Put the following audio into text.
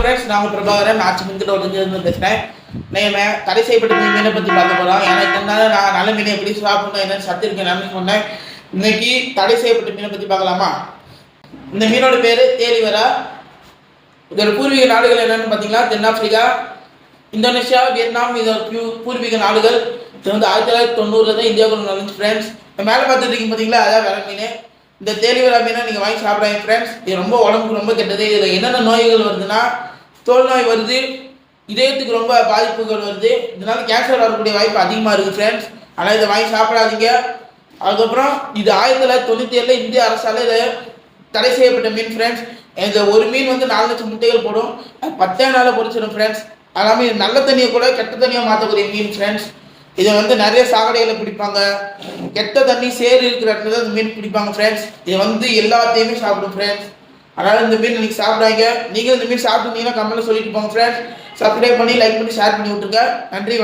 Friends நான் பிரபாகரன் ஆட்சி மின்கிட்ட ஒளிஞ்சிருந்து பேசுகிறேன். நான் தடை செய்யப்பட்ட மீனை பற்றி பார்க்க போகிறோம். எனக்கு இருந்தாலும் நான் நல்ல மீனை எப்படி சாப்பிடணும் என்னென்னு சத்து இருக்கு எல்லாமே சொன்னேன். இன்னைக்கு தடை செய்யப்பட்ட மீனை பற்றி பார்க்கலாமா? இந்த மீனோட பேர் தேலிவரா. இதோட பூர்வீக நாடுகள் என்னென்னு பார்த்தீங்கன்னா தென்னாப்பிரிக்கா, இந்தோனேஷியா, வியட்நாம். இதோட பூர்வீக நாடுகள். இது வந்து 1990 தான் இந்தியாவுக்குள்ள நுழைஞ்சு ஃப்ரெண்ட்ஸ். மேலே பார்த்துட்டு இருக்கீங்க பார்த்தீங்களா, அதான் வேலை மீன். இந்த தேலிவரா மீனை நீங்கள் வாங்கி சாப்பிடாங்க ஃப்ரெண்ட்ஸ். இது ரொம்ப உடம்புக்கு ரொம்ப கெட்டது. இதில் என்னென்ன நோய்கள் வருதுன்னா தோல் நோய் வருது, இதயத்துக்கு ரொம்ப பாதிப்புகள் வருது. இதனால கேன்சர் வரக்கூடிய வாய்ப்பு அதிகமாக இருக்குது ஃப்ரெண்ட்ஸ். ஆனால் இதை வாங்கி சாப்பிடாதீங்க. அதுக்கப்புறம் இது 1997 இந்திய அரசால் இதை தடை செய்யப்பட்ட மீன் ஃப்ரெண்ட்ஸ். இந்த ஒரு மீன் வந்து 4 லட்சம் முட்டைகள் போடும். அது 10 நாளில் பொரிச்சிடும் ஃப்ரெண்ட்ஸ். எல்லாமே நல்ல தண்ணியை கூட கெட்ட தண்ணியாக மாற்றக்கூடிய மீன் ஃப்ரெண்ட்ஸ். இதை வந்து நிறைய சாக்கடைகளை பிடிப்பாங்க. கெட்ட தண்ணி சேறு இருக்கிற இடத்துல இந்த மீன் பிடிப்பாங்க ஃப்ரெண்ட்ஸ். இது வந்து எல்லாத்தையுமே சாப்பிடும் ஃப்ரெண்ட்ஸ். அதனால் இந்த மீன் நீங்கள் சாப்பிடாங்க. நீங்கள் இந்த மீன் சாப்பிட்டீங்கன்னா கமெண்ட்டில் சொல்லிட்டு போங்க ஃப்ரெண்ட்ஸ். சப்ஸ்கிரைப் பண்ணி லைக் பண்ணி ஷேர் பண்ணி விட்டுருங்க. நன்றி.